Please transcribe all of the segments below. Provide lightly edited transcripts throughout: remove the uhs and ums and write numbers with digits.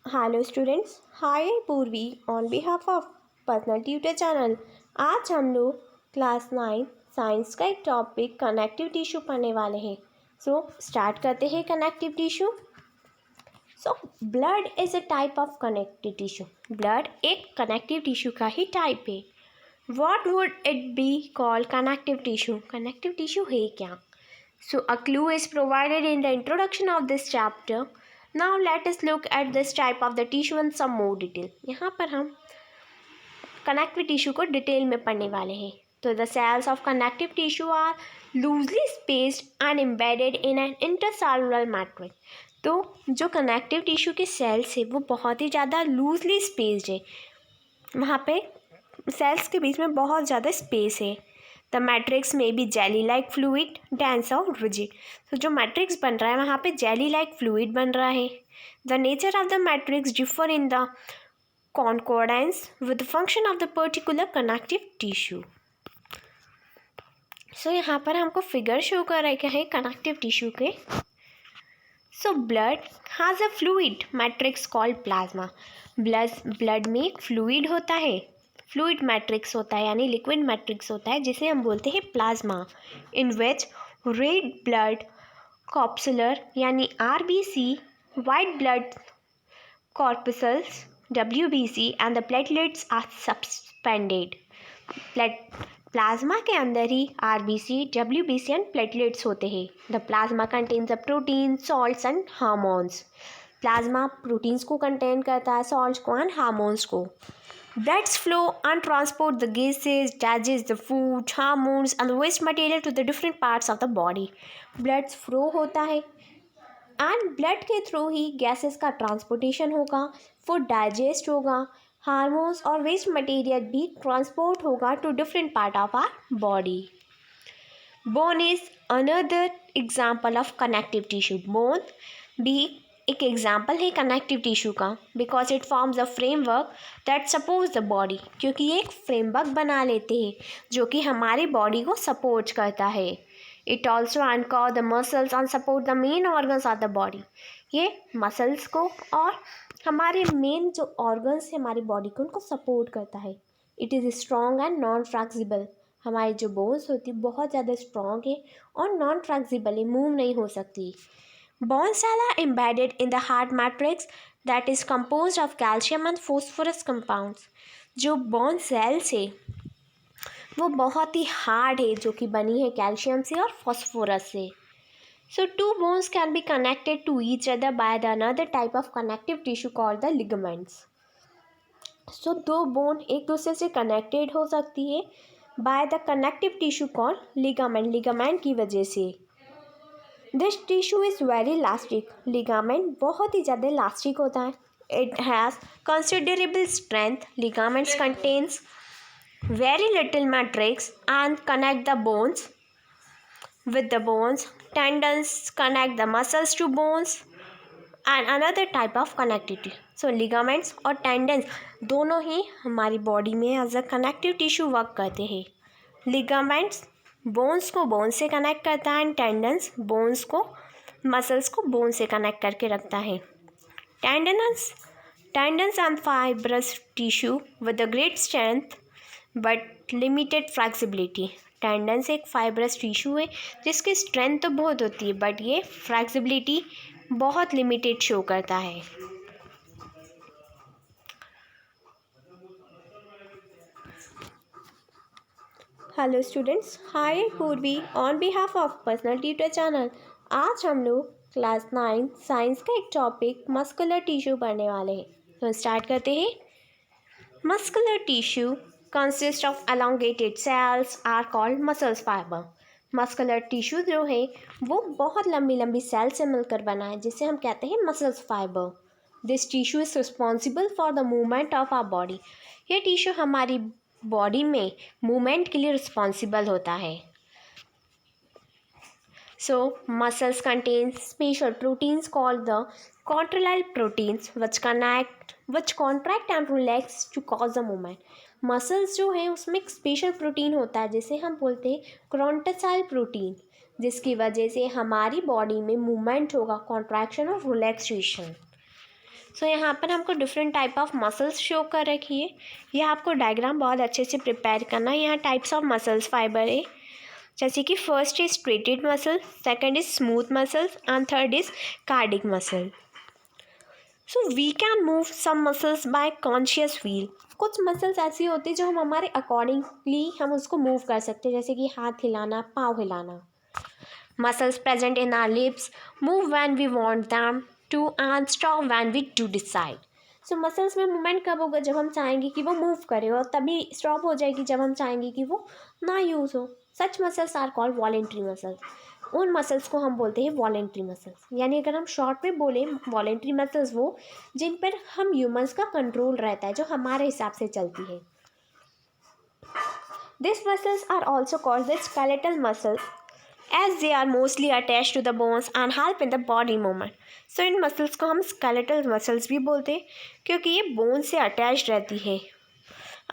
Hello students, हाय पूर्वी on behalf of personal tutor channel. आज हम लोग क्लास 9 साइंस का एक टॉपिक कनेक्टिव टिश्यू पढ़ने वाले हैं। सो स्टार्ट करते हैं connective tissue. So blood is a type of connective tissue. Blood एक कनेक्टिव टिश्यू का ही टाइप है। What would it be called connective tissue? Connective tissue है क्या? So a clue is provided in the introduction of this chapter. Now let us look at this type of the tissue in some more detail. यहाँ पर हम connective tissue को detail में पढ़ने वाले हैं। तो the cells of connective tissue are loosely spaced and embedded in an intercellular matrix. तो जो कनेक्टिव टिश्यू के सेल्स है वो बहुत ही ज़्यादा लूजली स्पेस्ड है। वहाँ पे सेल्स के बीच में बहुत ज़्यादा स्पेस है। The matrix may be jelly like fluid, dense और रिजिड। तो जो मैट्रिक्स बन रहा है वहाँ पे जेली लाइक फ्लूइड बन रहा है। The nature of the matrix differ in the concordance with the function of the particular connective tissue. So यहाँ पर हमको फिगर शो कर रहे हैं कनेक्टिव टिश्यू के। So blood has a fluid matrix called plasma. Blood में एक fluid होता है, फ्लूइड मैट्रिक्स होता है यानी लिक्विड मैट्रिक्स होता है जिसे हम बोलते हैं plasma. In which red blood corpuscular यानी RBC, white blood corpuscles WBC and the platelets are suspended. Plasma के अंदर ही आरबीसी, डब्ल्यूबीसी एंड प्लेटलेट्स होते हैं। The plasma contains the protein, salts and hormones. Plasma proteins को contain करता है, salts को एंड हार्मोन्स को। Blood flow and transport the gases, digest the food, hormones and the waste material to the different parts of the body. Blood flow होता है and blood के through ही gases का transportation होगा, food digest होगा, hormones और waste material भी transport होगा to different part of our body. Bone is another example of connective tissue. Bone भी एक एग्जाम्पल है कनेक्टिव टिश्यू का, because it forms a framework that supports the body. क्योंकि ये एक फ्रेमवर्क बना लेते हैं जो कि हमारी बॉडी को सपोर्ट करता है। It also anchor the muscles and support the main organs of the body. ये मसल्स को और हमारे मेन जो ऑर्गन्स है हमारी बॉडी को उनको सपोर्ट करता है। It is strong and non flexible. हमारी जो बोन्स होती है बहुत ज़्यादा स्ट्रॉन्ग है और नॉन फ्लेक्सिबल है, मूव नहीं हो सकती। Bone cells are embedded in the heart matrix that is composed of calcium and phosphorus compounds. जो बोन सेल्स है वो बहुत ही हार्ड है, जो कि बनी है कैल्शियम से और फॉस्फोरस से। So two bones can be connected to each other by the another type of connective tissue called the ligaments. So दो बोन एक दूसरे से कनेक्टेड हो सकती है by the connective tissue called ligament, ligament की वजह से। This tissue is very elastic. Ligament बहुत ही ज़्यादा इलास्टिक होता है। It has considerable strength. Ligaments contains very little matrix and connect the bones with the bones. Tendons connect the muscles to bones and another type of connectivity. So ligaments और tendons दोनों ही हमारी body में as a connective tissue work करते हैं। Ligaments bones को bone से connect करता है एंड टेंडन्स बोन्स को, मसल्स को बोन से कनेक्ट करके रखता है। Tendons and fibrous tissue with a great strength but limited flexibility. Tendons एक फाइब्रस टिश्यू है जिसकी स्ट्रेंथ तो बहुत होती है बट ये फ्लेक्सिबिलिटी बहुत लिमिटेड शो करता है। हेलो स्टूडेंट्स, हाय पूर्वी on behalf of personal tutor channel. आज हम लोग क्लास 9 साइंस का एक टॉपिक मस्कुलर टिश्यू पढ़ने वाले हैं। तो स्टार्ट करते हैं। Muscular tissue consist of elongated cells are called muscle fiber. Muscular tissue जो है वो बहुत लंबी लंबी सेल से मिलकर बना है जिसे हम कहते हैं muscles fibre. This tissue is responsible for the movement of our body. ये टिश्यू हमारी बॉडी में मूवमेंट के लिए रिस्पॉन्सिबल होता है। So muscles contain special proteins called the contractile proteins which contract and relax to cause the movement. Muscles जो है उसमें एक स्पेशल प्रोटीन होता है जिसे हम बोलते हैं कॉन्ट्रैक्टाइल प्रोटीन, जिसकी वजह से हमारी बॉडी में मूवमेंट होगा, कॉन्ट्रैक्शन और रिलैक्सेशन। सो यहाँ पर हमको different type of muscles show कर रखी है। ये आपको डायग्राम बहुत अच्छे से प्रिपेयर करना है। यहाँ टाइप्स ऑफ मसल्स फाइबर है, जैसे कि first is striated muscle, second is smooth muscles and third is cardiac muscle. So we can move some muscles by conscious will. कुछ मसल्स ऐसी होती है जो हम हमारे अकॉर्डिंगली हम उसको मूव कर सकते हैं, जैसे कि हाथ हिलाना, पाँव हिलाना। Muscles present in our lips move when we want them to and stop when we do decide. सो मसल्स में मूवमेंट कब होगा? जब हम चाहेंगे कि वो मूव करे, और तभी स्टॉप हो जाएगी जब हम चाहेंगे कि वो ना यूज़ हो। Such muscles are called voluntary muscles. उन मसल्स को हम बोलते हैं वॉलेंट्री मसल्स। यानी अगर हम शॉर्ट में बोले, वॉलेंट्री मसल्स वो जिन पर हम ह्यूमंस का कंट्रोल रहता है, जो हमारे हिसाब से चलती है। This muscles are also called the skeletal muscles as they are mostly attached to the bones and help in the body movement. So in muscles को हम skeletal muscles भी बोलते हैं क्योंकि ये बोन से अटैच रहती है।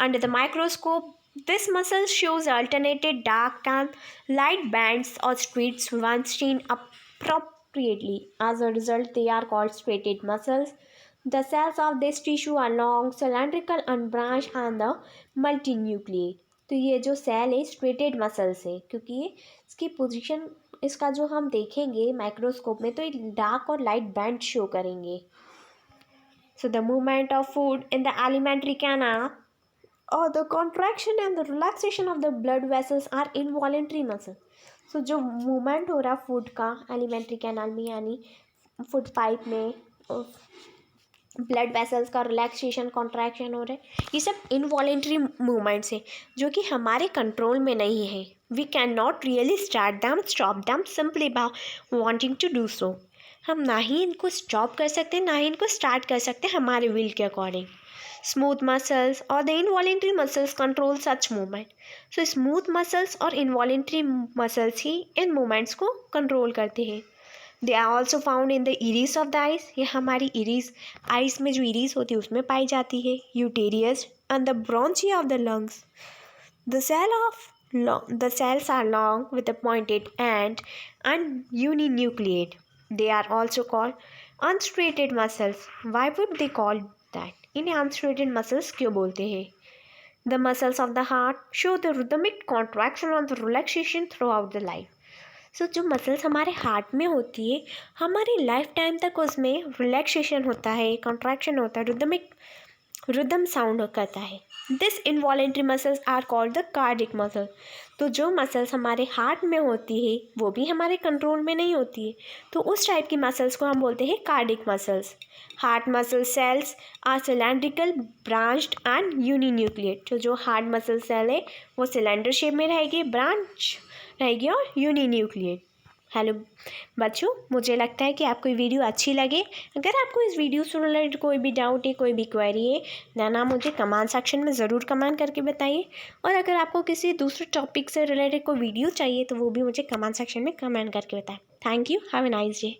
Under the microscope, this muscle shows alternated dark and light bands or streaks when seen appropriately. As a result, they are called striated muscles. The cells of this tissue are long, cylindrical, unbranched, and the multinucleate. तो ये जो cell है striated muscles है, क्योंकि ये इसकी position, इसका जो हम देखेंगे माइक्रोस्कोप में तो ये डार्क और लाइट बैंड शो करेंगे। So the movement of food in the alimentary canal और the contraction and the relaxation of the blood vessels are involuntary muscle. So जो मूवमेंट हो रहा फूड का एलिमेंट्री कैनाल में, यानी फूड पाइप में, blood vessels का रिलैक्सेशन, कॉन्ट्रैक्शन हो रहा है, ये सब इनवॉलेंट्री मूवमेंट्स हैं जो कि हमारे कंट्रोल में नहीं है। We can not really start them, stop them simply by wanting to do so. हम ना ही इनको स्टॉप कर सकते, ना ही इनको स्टार्ट कर सकते हमारे विल के अकॉर्डिंग। स्मूथ मसल्स और the involuntary muscles control such movement. So smooth muscles और इनवॉलेंट्री मसल्स ही इन मूवमेंट्स को कंट्रोल करते हैं। They are also found in the iris of the eyes. ये हमारी इरीज, आइज में जो इरीज होती है उसमें पाई जाती है। Uterus and the bronchi of the lungs. The cells are long with a pointed end and uninucleate. They are also called unstriated muscles. Why would they call that? इन्हें unstriated muscles क्यों बोलते हैं? The muscles of the heart show the rhythmic contraction and the relaxation throughout the life. सो जो muscles हमारे heart में होती है, हमारी लाइफ टाइम तक उसमें रिलैक्सेशन होता है, कॉन्ट्रैक्शन होता है, रिदम साउंड करता है। This involuntary muscles are called the cardiac muscle. तो जो मसल्स हमारे हार्ट में होती है वो भी हमारे कंट्रोल में नहीं होती है, तो उस टाइप की मसल्स को हम बोलते हैं cardiac muscles. Heart muscle cells are cylindrical, branched and uninucleate. तो जो हार्ट मसल सेल है वो सिलेंडर शेप में रहेगी, ब्रांच रहेगी और यूनिन्यूक्लिएट। हेलो बच्चों, मुझे लगता है कि आपको ये वीडियो अच्छी लगे। अगर आपको इस वीडियो से रिलेटेड कोई भी डाउट है, कोई भी क्वेरी है, देन आप मुझे कमेंट सेक्शन में ज़रूर कमेंट करके बताइए। और अगर आपको किसी दूसरे टॉपिक से रिलेटेड कोई वीडियो चाहिए तो वो भी मुझे कमेंट सेक्शन में कमेंट करके बताएं। Thank you, have a nice day.